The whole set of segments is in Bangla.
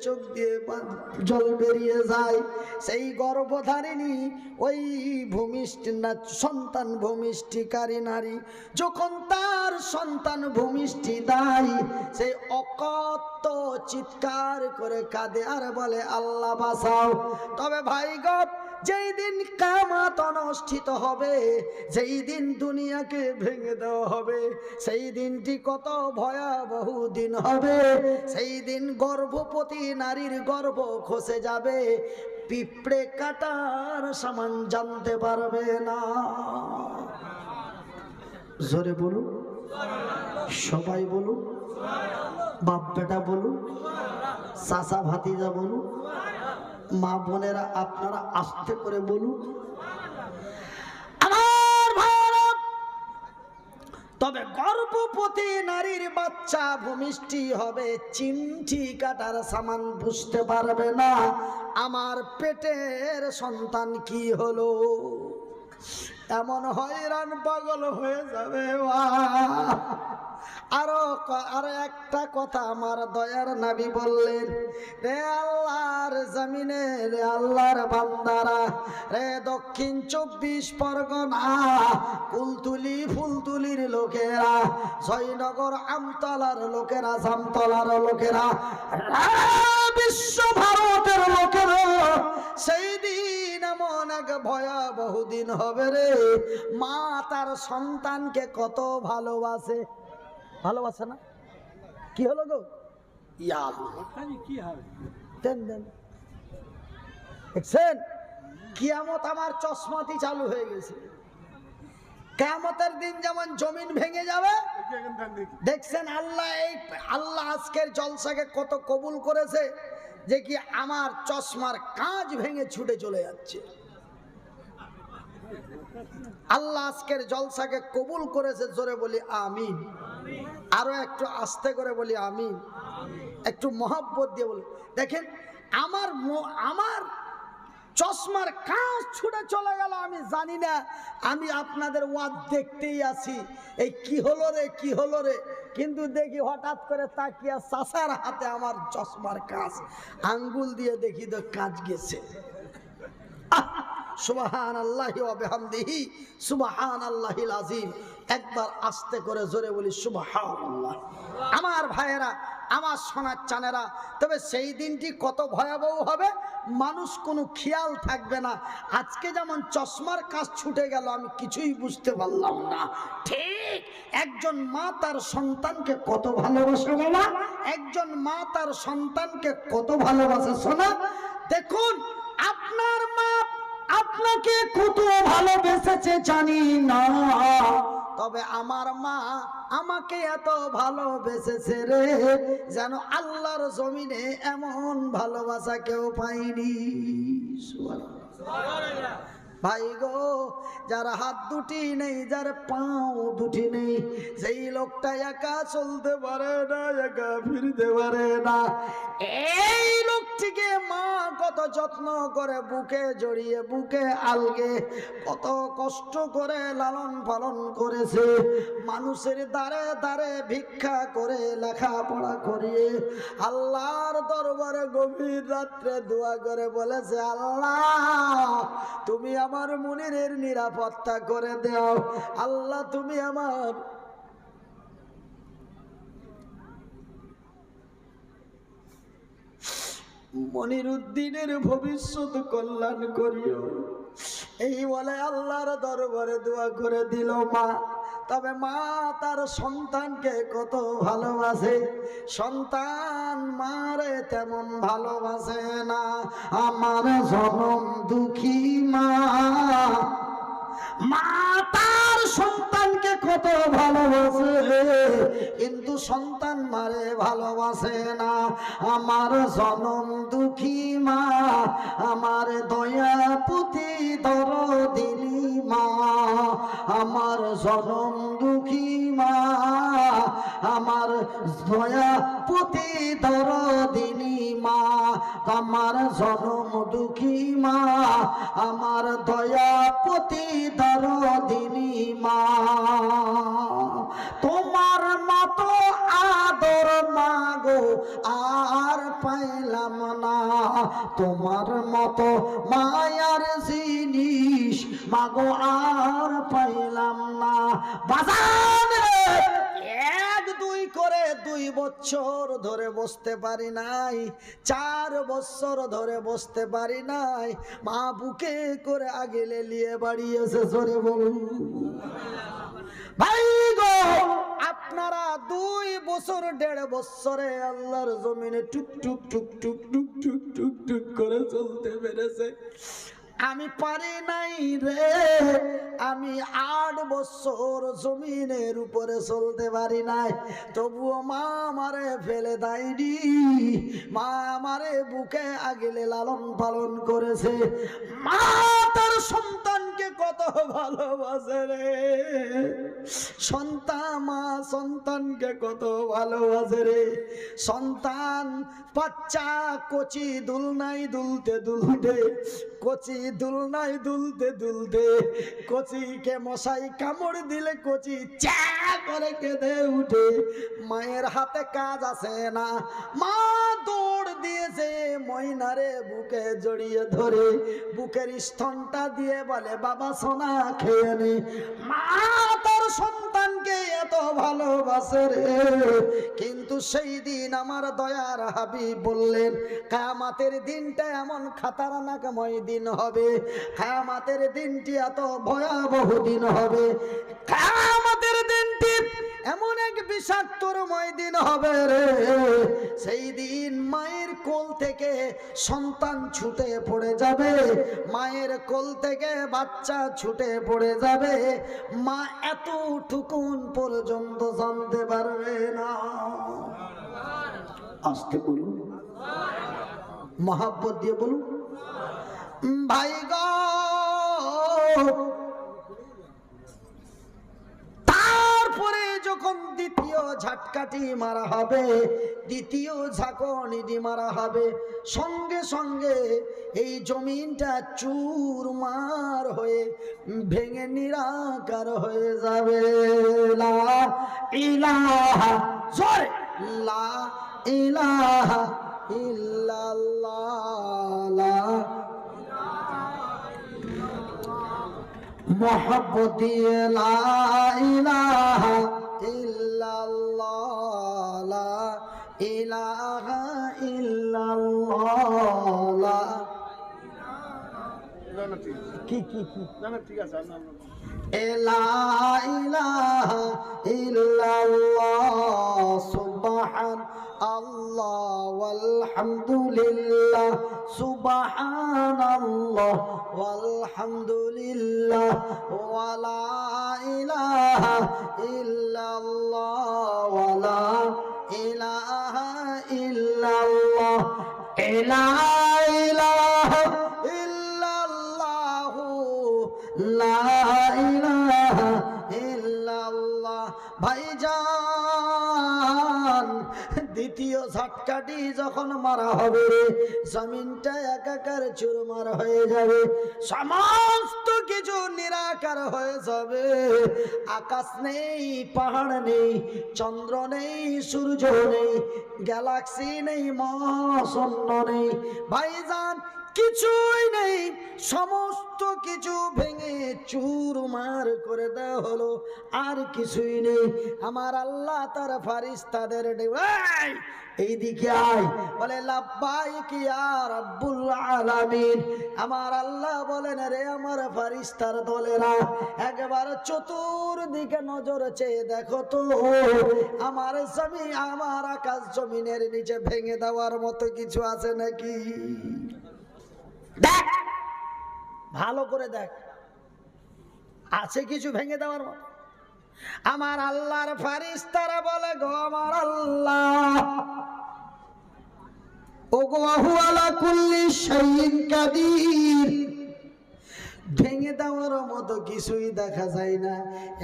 চোখ দিয়ে জল বেরিয়ে যায়। সেই গর্ভধারিণী ওই সন্তান ভূমিষ্ঠিকারী নারী যখন তার সন্তান ভূমিষ্ঠি দেয়, সেই অকথ্য চিৎকার করে কাঁদে আর বলে আল্লাহ বাঁচাও। তবে ভাই গো, যেই দিন কিয়ামত অনুষ্ঠিত হবে, যেই দিন দুনিয়াকে ভেঙে দেওয়া হবে, সেই দিনটি কত ভয়াবহ দিন হবে। সেই দিন গর্ভবতী নারীর গর্ভ খসে যাবে, পিঁপড়ে কাটার সমান জানতে পারবে না। জোরে বলুন, সবাই বলুন, বাপ বেটা বলুন, চাচা ভাতিজা বলুন, মা বোনেরা আপনারা আস্তে করে বলুন। আমার ভাইরা, তবে গর্ভবতী নারীর বাচ্চা ভূমিষ্ঠি হবে, চিমটি কাটার সামান বুঝতে পারবে না আমার পেটের সন্তান কি হলো। এমন হয়রান পাগল হয়ে যাবে। আরো একটা কথা আমার দয়ার নবী বললেন, রে আল্লাহর জমিনে, রে আল্লাহর বান্দারা, রে দক্ষিণ 24 পরগনা, কুলতুলি ফুলতুলির লোকেরা, জয়নগর আমতলার লোকেরা, জামতলার লোকেরা, বিশ্ব ভারতের লোকেরা, সেই দিন এমন এক ভয়াবহ দিন হবে রে, মা তার সন্তানকে কত ভালোবাসে। ভালোবাসে না? কি হলো গো? দেখছেন, কিয়ামত আমার চশমাতি চালু হয়ে গেছে। কিয়ামতের দিন যেমন জমিন ভেঙে যাবে, দেখছেন আল্লাহ আজকের জলসাকে কত কবুল করেছে যে কি আমার চশমার কাঁচ ভেঙে ছুটে চলে যাচ্ছে। আল্লাহ আজকের জলসাকে কবুল করেছে। জোরে বলি আমিন। আরো একটু আস্তে করে বলি আমিন, একটু মহব্বত দিয়ে বলি। দেখেন, আমার চশমার কাঁচ ছুটে চলে গেল, আমি জানি না, আমি আপনাদের ওয়াজ দেখতেই আছি, এই কি হলো রে, কি হলো রে, কিন্তু দেখি হঠাৎ করে তাকিয়া চাচার হাতে আমার চশমার কাঁচ, আঙ্গুল দিয়ে দেখি তো কাঁচ গেছে। সুবহানাল্লাহি ওয়া বিহামদিহি সুবহানাল্লাহিল আযীম। একবার আস্তে করে জোরে বলি সুবহানাল্লাহ। আমার ভাইয়েরা, আমার সোনার চানেরা, তবে সেই দিনটি কত ভয়াবহ হবে, মানুষ কোনো খেয়াল থাকবে না। আজকে যেমন চশমার কাজ ছুটে গেল, আমি কিছুই বুঝতে পারলাম না, ঠিক একজন মা তার সন্তানকে কত ভালোবাসে বাবা, একজন মা তার সন্তানকে কত ভালোবাসে। শোনা, দেখুন আপনার মা আপনাকে কত ভালোবেসেছে জানি না, তবে আমার মা আমাকে এত ভালোবেসেছে রে, যেন আল্লাহর জমিনে এমন ভালোবাসা কেউ পায়নি। সুবহানাল্লাহ। ভাই গো, যার হাত দুটি নেই, যার পাও দুটি নেই, সেই লোকটা একা চলতে পারে না, একা ফিরতে পারে না, এই লোকটিকে মা কত যত্ন করে বুকে জড়িয়ে, বুকে আলগে কত কষ্ট করে লালন পালন করেছে। মানুষের দ্বারে দ্বারে ভিক্ষা করে লেখাপড়া করিয়ে আল্লাহর দরবারে গভীর রাত্রে দোয়া করে বলেছে, আল্লাহ তুমি আমার মুনিরের নিরাপত্তা করে দাও, আল্লাহ তুমি আমার মনিরুদ্দিনের ভবিষ্যৎ কল্যাণ করিও। এই বলে আল্লাহর দরবারে দোয়া করে দিল মা। তবে মা তার সন্তানকে কত ভালোবাসে, সন্তান মারে তেমন ভালোবাসে না। আমার জনম দুঃখী মা, মা তার সন্তানকে কত ভালোবাসে, কিন্তু সন্তান মারে ভালোবাসে না। আমার জনম দুঃখী মা, আমার দয়াপতি দরদিনী মা, আমার জনম দুঃখী মা, আমার দয়াপতি দরদিনী মা। আমার জনম দুঃখী মা, আমার দয়াপতি দরদিনী মা। তোমার মতো আদর মাগো আর পাইলাম না, তোমার মতো মায়ার জিনিস মাগো আর পাইলাম না। বাজান এক দুই করে 2 বছর ধরে বসতে পারি নাই, 4 বছর ধরে বসতে পারি নাই, মা বুকে করে আগেলে নিয়ে বাড়ি এসে জোরে বলুন ভাই গো। আপনারা 2 বছর 1.5 বছরে আল্লাহর জমিনে টুক টুক টুক টুক টুক টুক টুক টুক করে চলতে পেরেছে, আমি পারি নাই রে। আমি 8 বছর জমিনের উপরে চলতে পারি নাই, তবুও মা আমারে ফেলে দেয়নি। মা আমারে বুকে আগলে লালন পালন করেছে। মা তার সন্তানকে কত ভালোবাসে রে, মা সন্তানকে কত ভালোবাসে রে। সন্তান বাচ্চা কচি দুলনাই দুলতে দুলতে, কচি দুলনাই দুলতে দুলতে, কচিকে মশাই কামড় দিলে কচি চা করে কেঁদে উঠে। মায়ের হাতে কাজ আছে না, মা দৌড় দিয়েছে ময়নারে বুকে জড়িয়ে ধরে, বুকের স্তনটা দিয়ে বলে বাবা সোনা খেয়ে নে। মা তার সন্তানকে এত ভালোবাসে রে। কিন্তু সেই দিন আমার দয়ার হাবিব বললেন, কিয়ামতের দিনটা এমন খাতারনাকময় দিন হবে, কিয়ামতের দিনটি এত ভয়াবহ দিন হবে, কিয়ামতের দিনটি এমন এক বিষাক্তময় দিন হবে রে। সেই দিন মায়ের কোল থেকে সন্তান ছুটে পড়ে যাবে, মায়ের কোল থেকে বাচ্চা ছুটে পড়ে যাবে, মা এতটুকুন পর্যন্ত জানতে পারবে না। আস্তে বলুন, মহাব্বত দিয়ে বলুন ভাই গো। তারপরে যখন দ্বিতীয় ঝাটকাটি মারা হবে, দ্বিতীয় ঝাঁকুনি মারা হবে, সঙ্গে সঙ্গে এই জমিনটা চুরমার হয়ে ভেঙে নিরাকার হয়ে যাবে। লা ইলাহা জয় লা ইলাহা ইল্লাল্লাহ মোহাব্বত দিয়ে লা ইলাহা ইল্লাল্লাহ লা ইলাহা ইল্লাল্লাহ। কি কি কি না না ঠিক আছে না লা ইলাহা ইল্লাল্লাহ সুবহান আল্লাহ ওয়ালহামদুলিল্লাহ সুবহানাল্লাহ ওয়ালহামদুলিল্লাহ ওয়ালা ইলাহা ইল্লাল্লাহ ওয়ালা ইলাহা ইল্লাল্লাহ লা ইলাহা ইল্লাল্লাহ লা ইলাহা ইল্লাল্লাহ। ভাইজান দ্বিতীয় ঝাটকাটি যখন মারা হবে, জমিনটা একাকার চুরমার হয়ে যাবে, সমস্ত কিছু নিরাকার হয়ে যাবে। আকাশ নেই, পাহাড় নেই, চন্দ্র নেই, সূর্য নেই, গ্যালাক্সি নেই, মহাশূন্য নেই। ভাইজান কিছুই নেই, সমস্ত কিছু ভেঙে চুরমার করে দেওয়া হলো, আর কিছুই নেই। আমার আল্লাহ তার ফারিস্তাদের এইদিকে আয় বলে লাব্বাইক ইয়া রাব্বুল আলামিন। আমার আল্লাহ বলেন রে আমার ফারিস্তার দলেরা, একবার চতুর্দিকে নজর চেয়ে দেখো তো আমার জমি, আমার আকাশ জমিনের নিচে ভেঙে দেওয়ার মতো কিছু আছে নাকি? দেখ, ভালো করে দেখ, আছে কিছু ভেঙে দেওয়ার মতো? আমার আল্লাহর ফারিস্তারা বলে গো আমার আল্লাহ, ও গো ওয়াহু আলা কুল্লি শাইইন কাদির, ভেঙে দেওয়ার মতো কিছুই দেখা যায় না,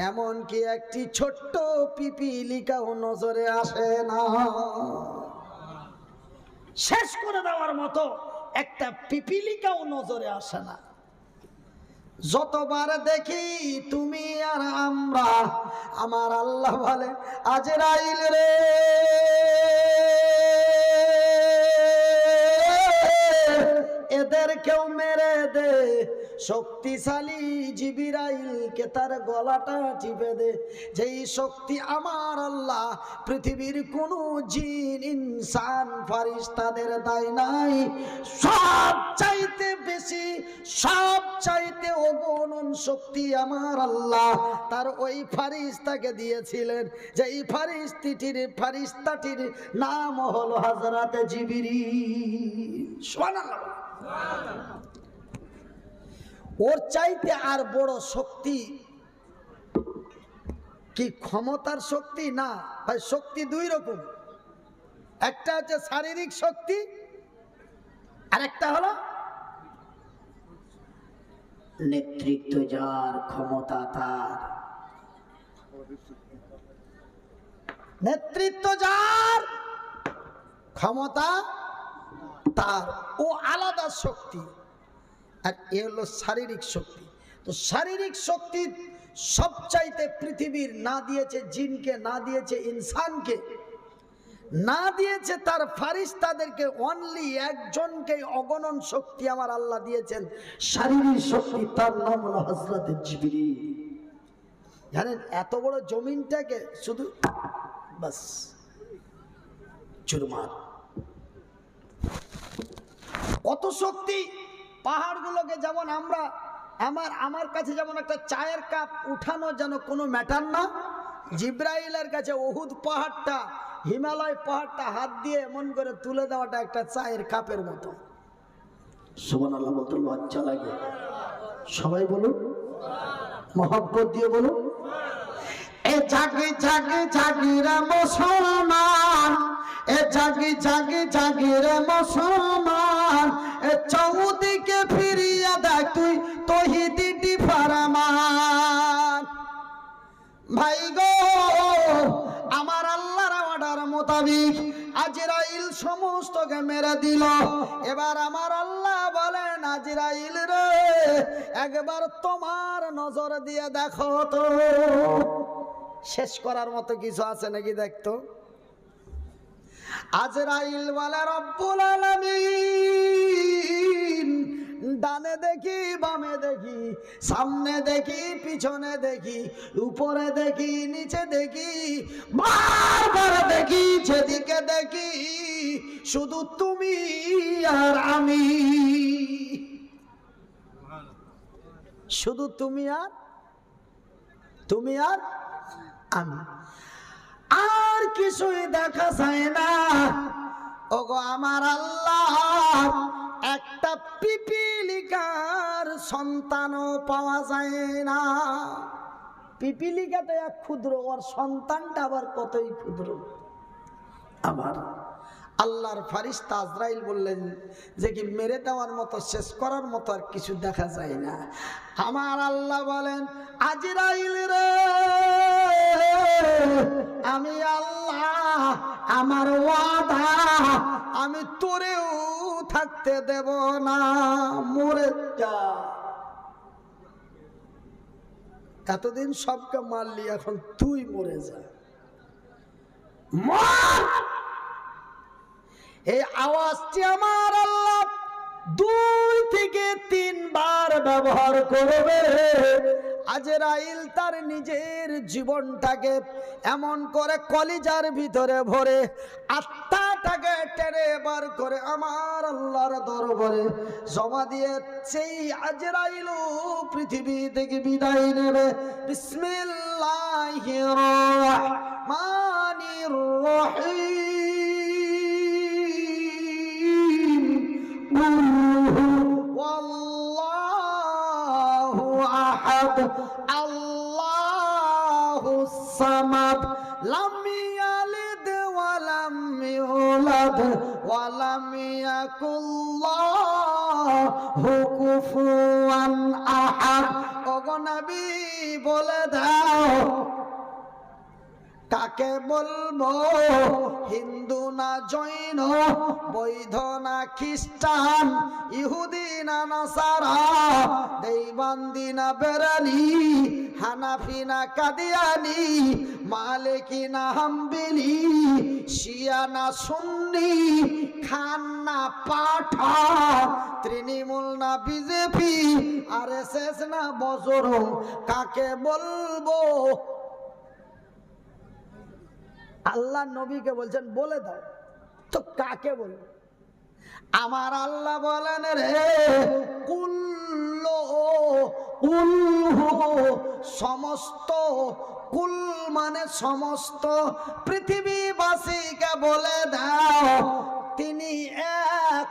এমন কি একটি ছোট্ট পিপিলিকাও নজরে আসে না। শেষ করে দেওয়ার মতো একটা পিপিলিকাও নজরে আসে না। যতবার দেখি তুমি আর আমরা, আমার আল্লাহ বলে আজরাইল রে, এদেরকেও মেরে দে। শক্তিশালী জিবরাইলকে তার গলাটা টিপে দে। যেই শক্তি আমার আল্লাহ পৃথিবীর কোন জিন ইনসান ফারিস্তাদের দেয় নাই। সব চাইতে বেশি, সব চাইতে অগণন শক্তি আমার আল্লাহ তার ওই ফারিস্তাকে দিয়েছিলেন, যেই ফারিস্তাটির নাম হলো হযরতে জিবরিল। সুবহানাল্লাহ। ওর চাইতে আর বড় শক্তি কি ক্ষমতার শক্তি? না ভাই, শক্তি দুই রকম। একটা হচ্ছে শারীরিক শক্তি, আর একটা হলো নেতৃত্ব যার, ক্ষমতা তার, নেতৃত্ব যার, ক্ষমতা তার, ও আলাদা শক্তি। আর এ হলো শারীরিক শক্তি। তো শারীরিক শক্তি সবচাইতে পৃথিবীর না দিয়েছে জিনকে, না দিয়েছে ইনসানকে, না দিয়েছে তার ফারিস্তাদেরকে, অনলি একজনকে অগণন শক্তি আমার আল্লাহ দিয়েছেন শারীরিক শক্তি, তার নাম হলো হযরতে জিবরিল। জানেন এত বড় জমিনটাকে শুধু বাস চুরমার, কত শক্তি। পাহাড়গুলোকে যেমন আমরা, আমার কাছে যেমন একটা চায়ের কাপ উঠানো যেন কোনো ম্যাটার না, জিব্রাইলের কাছে উহুদ পাহাড়টা, হিমালয় পাহাড়টা হাত দিয়ে এমন করে তুলে দেওয়াটা একটা চায়ের কাপের মতো। সুবহানাল্লাহ বলতে লজ্জা লাগে। সবাই বলুন, মহব্বত দিয়ে বলুন। এ জাগি জাগি জাগি রে মুসলমান, এ জাগি জাগি জাগি রে মুসলমান, এ চৌদিকে ফিরিয়া দেখ তুই তৌহিদি ফরমান। ভাই গো, আমার আল্লাহর অর্ডার মোতাবিক আজরাইল সমস্তকে মেরে দিল। এবার আমার আল্লাহ বলেন আজরাইল রে, একবার তোমার নজর দিয়ে দেখো তো শেষ করার মতো কিছু আছে নাকি দেখতো। আজরাইল বলে রব্বুল আলামিন, ডানে দেখি বামে দেখি, সামনে দেখি পিছনে দেখি, উপরে দেখি নিচে দেখি, বারবার দেখি যেদিকে দেখি শুধু তুমি আর আমি, শুধু তুমি আর আমি, আর কিছুই দেখা যায় না। ওগো আমার আল্লাহ, একটা পিপিলিকার সন্তানও পাওয়া যায় না। পিপিলিকা তো এক ক্ষুদ্র, ওর সন্তানটা আবার কতই ক্ষুদ্র। আমার আল্লাহর ফারিস্তা আজরাইল বললেন যে কি মেরে দেওয়ার মতো, শেষ করার মতো আর কিছু দেখা যায় না। আমার আল্লাহ বলেন আজরাইল রে, আমি আল্লাহ, আমার ওয়াদা, আমি তোরেও থাকতে দেব না, মরে যা। এতদিন সবকে মারলি, এখন তুই মরে যা, মর। এই আওয়াজটি আমার আল্লাহ 2 থেকে 3 বার ব্যবহার করবে। আজরাইল তার নিজের জীবনটাকে এমন করে কলিজার ভিতরে ভরে, আত্মাটাকে টেনে বার করে আমার আল্লাহর দরবারে জমা দিয়ে সেই আজরাইল পৃথিবী থেকে বিদায় নেবে। বিসমিল্লাহির রহমানির রহিম। ওয়াল্লাহু আহাদ, আল্লাহুস সামাদ, লাম ইয়ালিদ ওয়া লাম ইউলাদ ওয়া লাম ইয়াকুল্লাহু কুফুয়ান আহাদ। ওগো নবী বলে দাও, কাকে বলবো, হিন্দু না জৈন, বৈধ না খ্রিস্টান, ইহুদি না নাসারা, দেওবন্দি না বেরেলি, হানাফি না কাদিয়ানি, মালিকি না হাম্বলি, শিয়া না সুন্নি, খান না পাঠান, তৃণমূল না বিজেপি, আরএসএস না বজরং, কাকে বলবো? আল্লাহ নবীকে বলছেন বলে দাও তো কাকে বলবো? আমার আল্লাহ বলেন রে সমস্ত, কুল মানে সমস্ত পৃথিবীবাসীকে বলে দাও তিনি এক,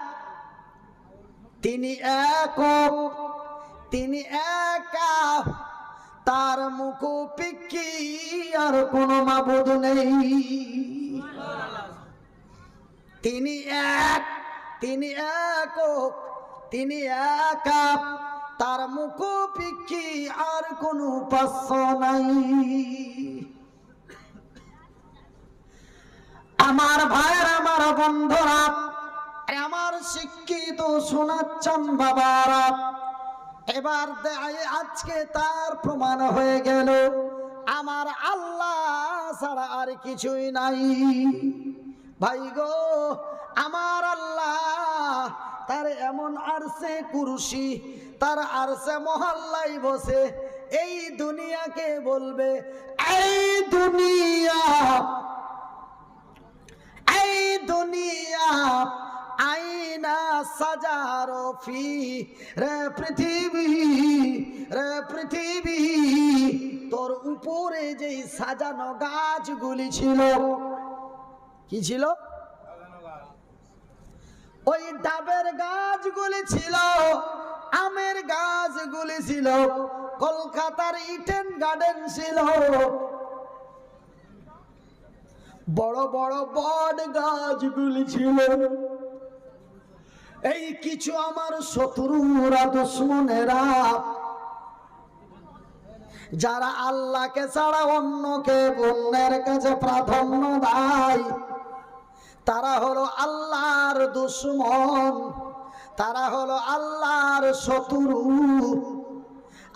তিনি একক, তিনি একা, তার মুখোপিক্ষি আর কোনো মাবুদ নেই। তিনি এক, তিনি একক, তিনি একা, তার মুখোপিক্ষি আর কোনো উপাস্য নাই। আমার ভাইয়ের, আমার বন্ধুরা, আমার শিক্ষিত শোনাচ্ছেন বাবারা, এবার আজকে তার প্রমাণ হয়ে গেল আমার আল্লাহ ছাড়া আর কিছুই নাই। ভাই গো, আমার আল্লাহ তার এমন আরশে কুরসি, তার আরশে মহল্লাই বসে এই দুনিয়াকে বলবে, এই দুনিয়া, এই দুনিয়া আইনা সাজারো ফি, রে পৃথিবী, রে পৃথিবী, তোর উপরে যে সাজানো গাছগুলি ছিল, কি ছিল? ওই ডাবের গাছগুলি ছিল, আমের গাছগুলি ছিল, কলকাতার ইডেন গার্ডেন ছিল, বড় বড় বট গাছগুলি ছিল। এই কিছু আমার শত্রুরা, দুশ্মনেরা, যারা আল্লাহকে ছাড়া অন্যকে অন্যের কাছে প্রাধান্য দেয়, তারা হলো আল্লাহর দুশ্মন, তারা হলো আল্লাহর শত্রু।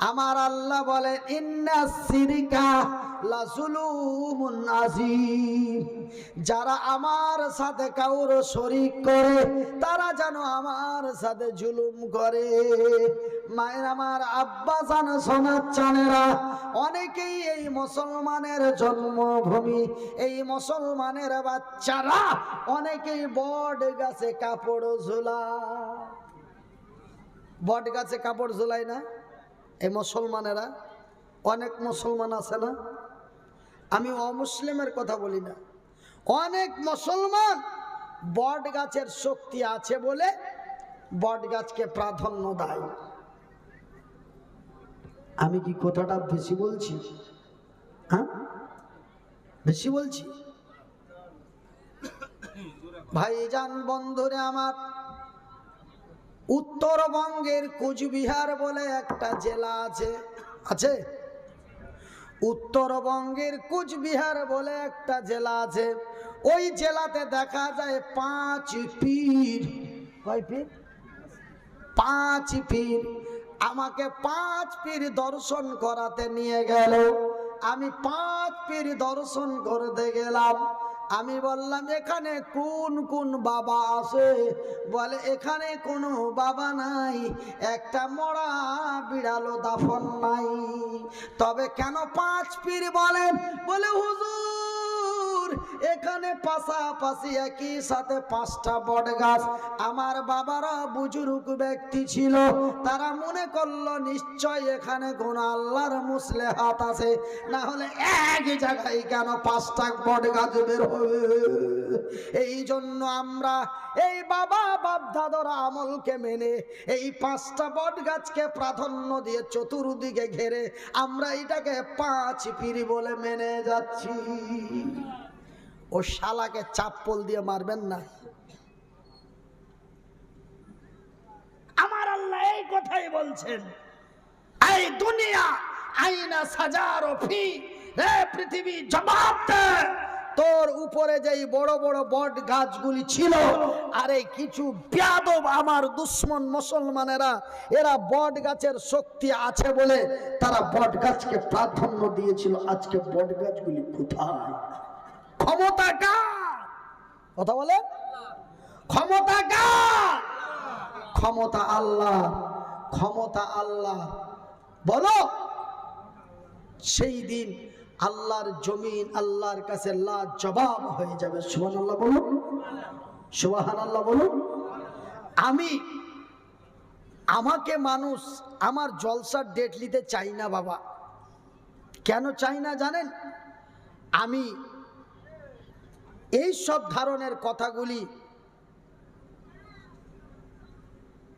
আমার আল্লাহ বলে ইন্নাস শিরকা লাযুলুমুন আযীম, যারা আমার সাথে কাউর শরীক করে তারা যেন আমার সাথে জুলুম করে। মায়ের আমার, আব্বা জান, সোনার চানেরা, অনেকেই এই মুসলমানের জন্মভূমি, এই মুসলমানের বাচ্চারা অনেকেই বট গাছে কাপড় ঝোলায়। বট গাছে কাপড় ঝোলায় না এই মুসলমানেরা? অনেক মুসলমান আছে না, আমি অমুসলিমের কথা বলি না, অনেক মুসলমান বট গাছের শক্তি আছে বলে বট গাছকে প্রাধান্য দেয়। আমি কি কথাটা বেশি বলছি? হ্যাঁ, বেশি বলছি? ভাইজান, বন্ধুরে আমার, উত্তরবঙ্গের কোচবিহার বলে একটা জেলা আছে, আছে? উত্তরবঙ্গের কোচবিহার বলে একটা জেলা আছে, ওই জেলাতে দেখা যায় 5 পীর। কয় পীর? 5 পীর। আমাকে 5 পীর দর্শন করাতে নিয়ে গেল। আমি 5 পীর দর্শন করতে গেলাম। আমি বললাম এখানে কোন কোন বাবা আছে? বলে এখানে কোনো বাবা নাই, একটা মরা বিড়ালও দাফন নাই। তবে কেন 5 পীর বলেন? বলে হুজুর এখানে পাশাপাশি একই সাথে 5টা বট গাছ। আমার বাবারা বুজুর্গ ব্যক্তি ছিল, তারা মনে করলো নিশ্চয় এখানে কোন আল্লাহর মুসলেহাত আছে, না হলে এক জায়গায় কেন 5টা বট গাছ বের হবে? এই জন্য আমরা এই বাবা বাপ দাদার আমলকে মেনে এই 5টা বট গাছকে প্রাধান্য দিয়ে চতুর্দিকে ঘেরে আমরা এটাকে 5 পীর বলে মেনে যাচ্ছি। ও শালাকে চাপ্পল দিয়ে মারবেন না। আমার আল্লাহ এই কথাই বলছেন, এই দুনিয়া আইনা সাজারো ফি, রে পৃথিবী জবাব দে, তোর উপরে যেই বড় বড় বট গাছগুলি ছিল, আরে কিছু বেয়াদব আমার দুশ্মন মুসলমানেরা, এরা বট গাছের শক্তি আছে বলে তারা বট গাছকে প্রাধান্য দিয়েছিল। আজকে বট গাছগুলি কোথায়? ক্ষমতা কার? কথা বলে, ক্ষমতা কার? ক্ষমতা আল্লাহ, ক্ষমতা আল্লাহ। বলো, সেই দিন আল্লাহর জমিন আল্লাহর কাছে লাজবাব হয়ে যাবে। সুবহানাল্লাহ বলুন, সুবহানাল্লাহ বলুন। আমাকে মানুষ আমার জলসার ডেট নিতে চাই না বাবা। কেন চাই না জানেন? আমি এই সব ধরনের কথাগুলি,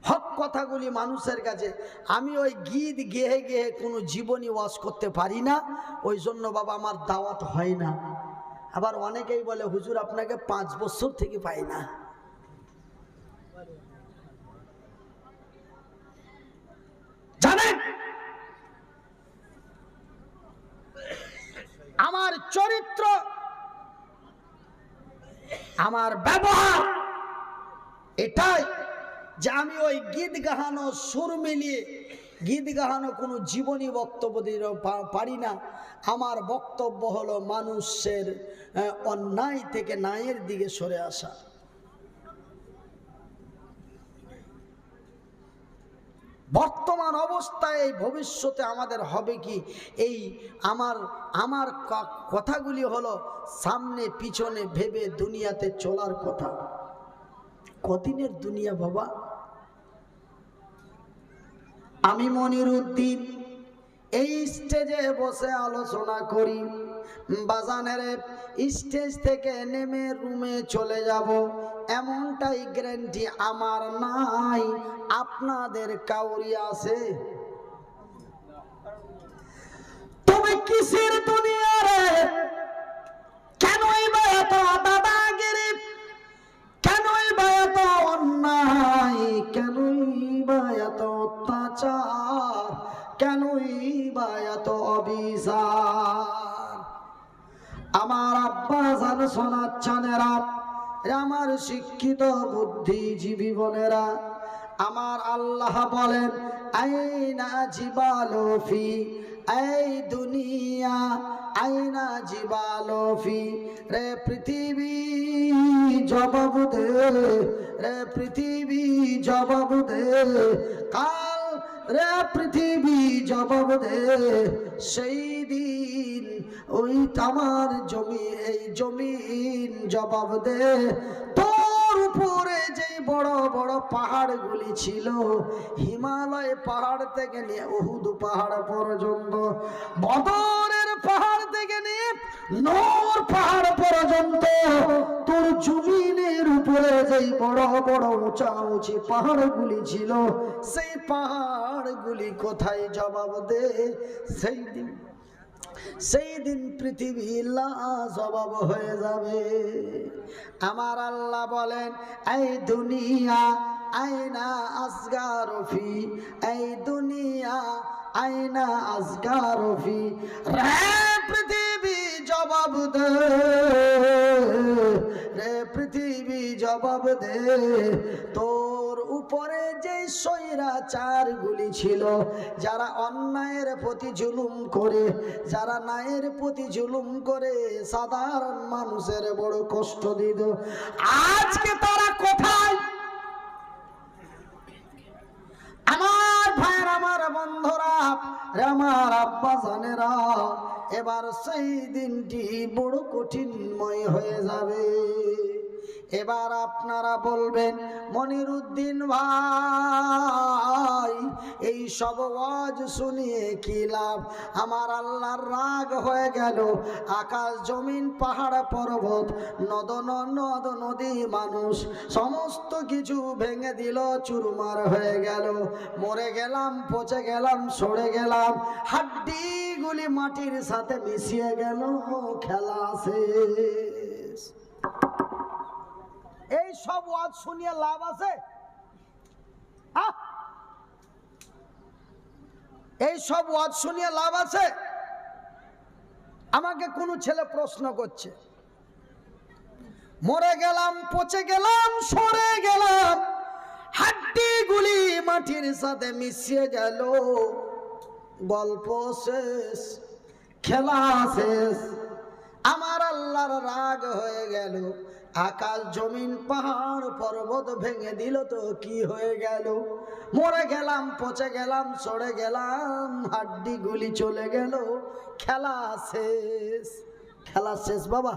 হক কথাগুলি মানুষের কাছে, আমি ওই গীত গেয়ে গেয়ে কোনো জীবনী ওয়াজ করতে পারি না। ওই জন্য বাবা আমার দাওয়াত হয় না। আবার অনেকেই বলে হুজুর আপনাকে 5 বছর থেকে পাই না। জানেন, আমার চরিত্র, আমার ব্যবহার এটাই যে আমি ওই গীত গাহানো সুর মিলিয়ে গীত গাহানো কোনো জীবনী বক্তব্য দিতে পারি না। আমার বক্তব্য হলো মানুষের অন্যায় থেকে ন্যায়ের দিকে সরে আসা। বর্তমান অবস্থায় এই ভবিষ্যতে আমাদের হবে কি, এই আমার কথাগুলি হলো সামনে পিছনে ভেবে দুনিয়াতে চলার কথা। কদিনের দুনিয়া বাবা? আমি মনিরুদ্দিন এই স্টেজে বসে আলোচনা করি, বাজানের স্টেজ থেকে নেমে রুমে চলে যাব এমনটাই গ্যারান্টি আমার নাই। আপনাদের কাউরি আছে? তুমি কিসের দুনিয়া রে? কেনই বা এত দাদাগিরি? কেনই বা এত অন্যায়? কেনই বা এত অত্যাচার? কেনই বা এত অবিচার? আমার আব্বা জান শোনাচ্ছেনেরা, আমার শিক্ষিত বুদ্ধিজীবী বোনেরা, আমার আল্লাহ বলেন আইনা জিবালফি, এই দুনিয়া আইনা জিবালফি, রে পৃথিবী জবাব দে, রে পৃথিবী জবাব দে, কাল রে পৃথিবী জবাব দে। সেই দিন ওই আমার জমি, এই জমিন জবাব দে। তোর উপরে যে বড় বড় পাহাড়গুলি ছিল, হিমালয় পাহাড় থেকে নিয়ে উহুদ পাহাড় পর্যন্ত, বদরের পাহাড় থেকে নিয়ে নূর পাহাড় পর্যন্ত, তোর জমিনের উপরে যে বড় বড় উঁচা উঁচি পাহাড়গুলি ছিল, সেই পাহাড়গুলি কোথায় জবাব দে? সেই দিন পৃথিবী লাজবাব হয়ে যাবে। আমার আল্লাহ বলেন এই দুনিয়া আইনা আসগারফি, এই দুনিয়া আইনা আসগারফি, রে পৃথিবী জবাব দে, রে পৃথিবী জবাব দে। তোর উপরে যে স্বৈরাচারগুলি ছিল, যারা অন্যায়ের প্রতি জুলুম করে, যারা ন্যায়ের প্রতি জুলুম করে সাধারণ মানুষের বড় কষ্ট দিত, আজকে তারা কোথায়? আমার ভাইয়ের, আমার বন্ধুরা, আমার আব্বা জানেরা, এবার সেই দিনটি বড় কঠিনময় হয়ে যাবে। এবার আপনারা বলবেন মনিরুদ্দিন ভাই এই সব ওয়াজ শুনিয়ে কি লাভ? আমার আল্লাহর রাগ হয়ে গেল। আকাশ জমিন পাহাড় পর্বত নদ নদী মানুষ সমস্ত কিছু ভেঙে দিল, চুরমার হয়ে গেল, মরে গেলাম, পচে গেলাম, সরে গেলাম, হাড্ডিগুলি মাটির সাথে মিশিয়ে গেল, খেলা শেষ। এই সব ওয়াজ শুনিয়ে লাভ আছে? এই সব ওয়াজ শুনিয়ে লাভ আছে? আমাকে কোনো ছেলে প্রশ্ন করছে, মরে গেলাম, পচে গেলাম, সরে গেলাম, হাড্ডিগুলি মাটির সাথে মিশিয়ে গেল, গল্প শেষ, খেলা শেষ, আমার আল্লাহর রাগ হয়ে গেল, আকাশ জমিন পাহাড় পর্বত ভেঙে দিল, তো কি হয়ে গেল? মরে গেলাম, পচে গেলাম, সরে গেলাম, হাড্ডিগুলি চলে গেল, খেলা শেষ। খেলা শেষ বাবা,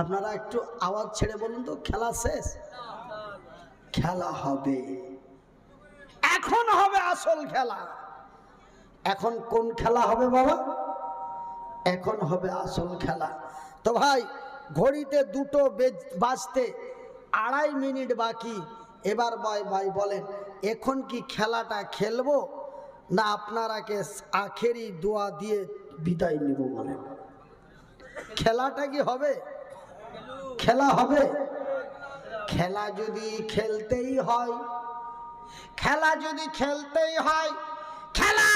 আপনারা একটু আওয়াজ ছেড়ে বলুন তো, খেলা শেষ? খেলা হবে, এখন হবে আসল খেলা। এখন কোন খেলা হবে বাবা? এখন হবে আসল খেলা। তো ভাই, ঘড়িতে 2টো বাজতে 2.5 মিনিট বাকি। এবার ভাই বলেন, এখন কি খেলাটা খেলবো না আপনারাকে আখেরি দোয়া দিয়ে বিদায় নিব? বলেন, খেলাটা কি হবে? খেলা হবে। খেলা যদি খেলতেই হয়, খেলা যদি খেলতেই হয়, খেলা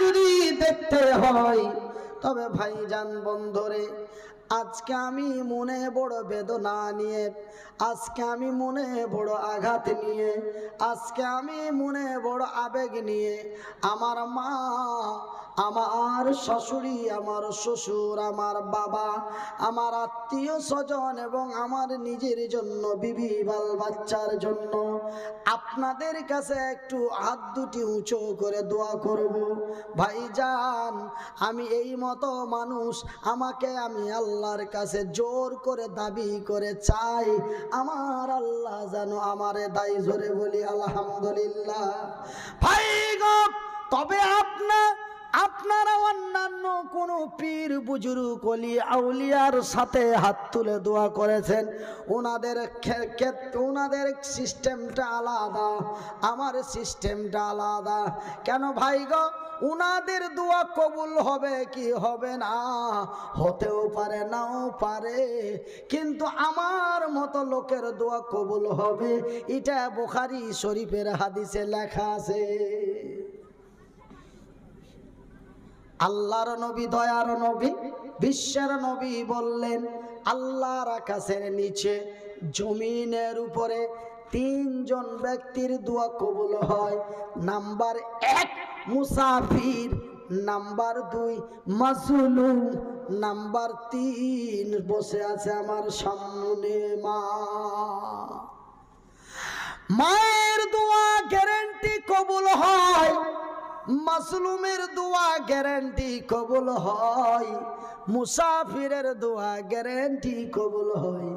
যদি দেখতে হয়, তবে ভাইজান বন্ধুরে, আজকে আমি মনে বড় বেদনা নিয়ে, আজকে আমি মনে বড় আঘাত নিয়ে, আজকে আমি মনে বড় আবেগ নিয়ে, আমার মা, আমার শাশুড়ি, আমার শ্বশুর, আমার বাবা, আমার আত্মীয় স্বজন এবং আমার নিজের জন্য, বিবি বাল বাচ্চার জন্য আপনাদের কাছে একটু হাত দুটি উঁচু করে দোয়া করব। ভাইজান, আমি এই মতো মানুষ, আমাকে আমি আল্লাহর কাছে জোর করে দাবি করে চাই, আমার আল্লাহ যেন আমারে দায়। জোরে বলি আলহামদুলিল্লাহ। ভাই গো, তবে আপনারা অন্যান্য কোন পীর বুজুর্গ ওলি আউলিয়ার সাথে হাত তুলে দোয়া করেছেন, ওনাদের সিস্টেমটা আলাদা, আমার সিস্টেমটা আলাদা। কেন ভাই গো? উনাদের দোয়া কবুল হবে কি হবে না, হতেও পারে নাও পারে, কিন্তু আমার মতো লোকের দোয়া কবুল হবে, এটা বুখারী শরীফের হাদিসে লেখা আছে। আল্লাহর নবী, দয়ার নবী, বিশ্বের নবী বললেন, আল্লাহর আকাশের নিচে, জমিনের উপরে 3 জন ব্যক্তির দোয়া কবুল হয়। নাম্বার 1 মুসাফির, নাম্বার 2 মাজলুম, নাম্বার 3 বসে আছে আমার সামনে মা। মায়ের দোয়া গ্যারান্টি কবুল হয়, মাজলুমের দোয়া গ্যারান্টি কবুল হয়, মুসাফিরের দোয়া গ্যারান্টি কবুল হয়।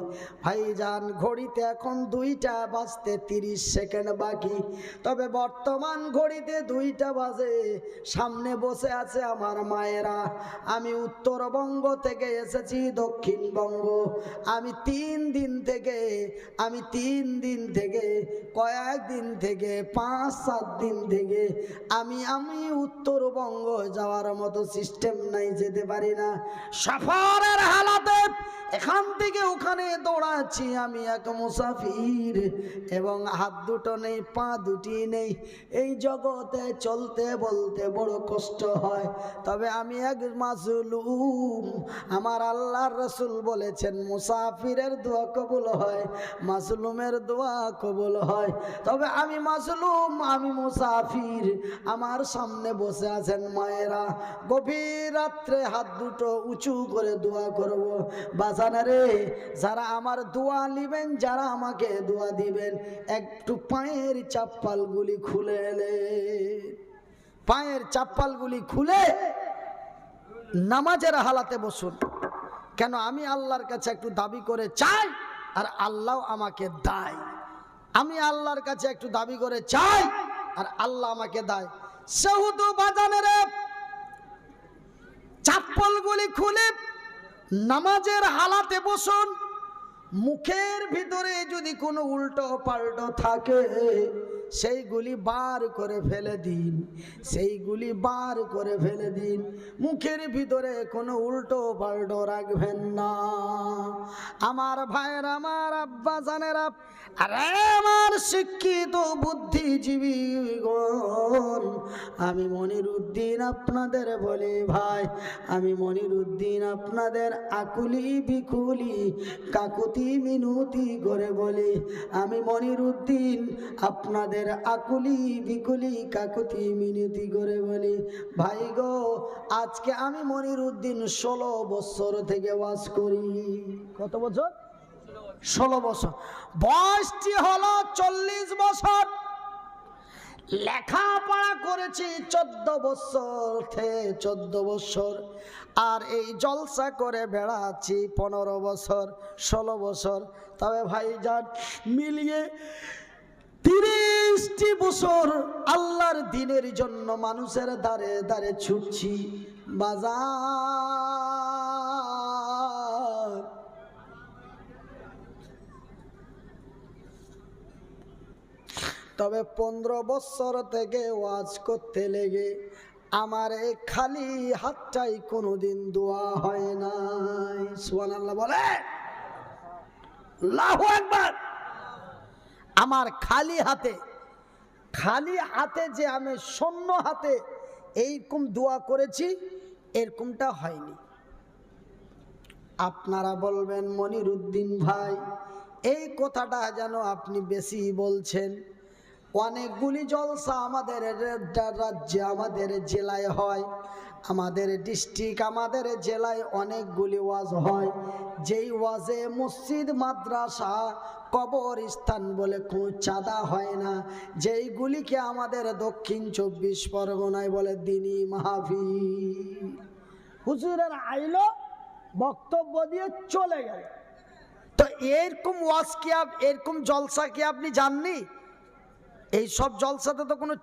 ভাইজান, ঘড়িতে এখন 2টা বাজতে 30 সেকেন্ড বাকি, তবে বর্তমান ঘড়িতে 2টা বাজে। সামনে বসে আছে আমার মায়েরা। আমি উত্তরবঙ্গ থেকে এসেছি দক্ষিণবঙ্গ। আমি 3 দিন থেকে কয়েকদিন থেকে 5-7 দিন থেকে আমি উত্তরবঙ্গ যাওয়ার মতো সিস্টেম নাই, যেতে পারি না। সফরের হালাতে এখান থেকে ওখানে দৌড়াচ্ছি, আমি এক মুসাফির, এবং হাত দুটো নেই, পা দুটি নেই। এই জগতে চলতে বলতে বড় কষ্ট হয়, তবে আমি এক মাজলুম। আমার আল্লাহর রাসূল বলেছেন, মুসাফিরের দোয়া কবুল হয়, মাজলুমের দোয়া কবুল হয়। তবে আমি মাজলুম, আমি মুসাফির। আমার সামনে বসে আছেন মায়েরা। গভীর রাত্রে হাত দুটো উঁচু করে দোয়া করব। বাজানা রে, যারা আমার দোয়া নিবেন, যারা আমাকে দোয়া দিবেন, একটু পায়ের চাপ্পালগুলি খুলে এলে, পায়ের চাপ্পালগুলি খুলে নামাজের হালাতে বসুন। কেন? আমি আল্লাহর কাছে একটু দাবি করে চাই, আর আল্লাহ আমাকে দেয়। আমি আল্লাহর কাছে একটু দাবি করে চাই, আর আল্লাহ আমাকে দেয়। সেহুদু বাজানের চাপ্পলগুলি খুলে নামাজের হালাতে বসুন। মুখের ভিতরে যদি কোনো উল্টো পাল্টো থাকে, সেইগুলি বার করে ফেলে দিন, সেইগুলি বার করে ফেলে দিন। মুখের ভিতরে কোনো উল্টো পাল্টো রাখবেন না। আমার ভাইয়ের, আমার আব্বা জানেরা, আরে আমার শিক্ষিত বুদ্ধিজীবীগণ, আমি মনিরুদ্দিন আপনাদের বলি ভাই, আমি মনিরুদ্দিন আপনাদের আকুলি বিকুলি কাকুতি মিনতি করে বলি, আমি মনিরুদ্দিন আপনাদের আকুলি বিকুলি কাকুতি মিনতি করে বলি, ভাই গো আজকে আমি মনিরুদ্দিন 16 বছর থেকে ওয়াজ করি। কত বছর? 16 বছর। বয়সটি হলো 40 বছর। লেখাপড়া করেছি 14 বছর থেকে 14 বছর। আর এই জলসা করে বেড়াচ্ছি 15 বছর, 16 বছর। তবে ভাইজান মিলিয়ে 30টি বছর আল্লাহর দ্বীনের জন্য মানুষের দ্বারে দ্বারে ছুটছি বাজার। তবে 15 বছর থেকে ওয়াজ করতে লেগে আমার এই খালি হাতটাই কোনোদিন দোয়া হয় নাই। সুবহানাল্লাহ বলে, আল্লাহু আকবার। আমার খালি হাতে যে আমি শূন্য হাতে এইরকম দোয়া করেছি, এরকমটা হয়নি। আপনারা বলবেন মনিরুদ্দিন ভাই এই কথাটা যেন আপনি বেশি বলছেন। অনেকগুলি জলসা আমাদের রাজ্যে, আমাদের জেলায় হয়, আমাদের ডিস্ট্রিক্ট, আমাদের জেলায় অনেকগুলি ওয়াজ হয়। যেই ওয়াজে মসজিদ, মাদ্রাসা, কবরস্থান বলে কোনো চাঁদা হয় না, যেইগুলিকে আমাদের দক্ষিণ 24 পরগনায় বলে দ্বীনি মাহফিল। হুজুরের আইলো, বক্তব্য দিয়ে চলে গেল। তো এরকম ওয়াজ কি, এরকম জলসা কি আপনি জাননি? এই সব জলসাতে তো কোনো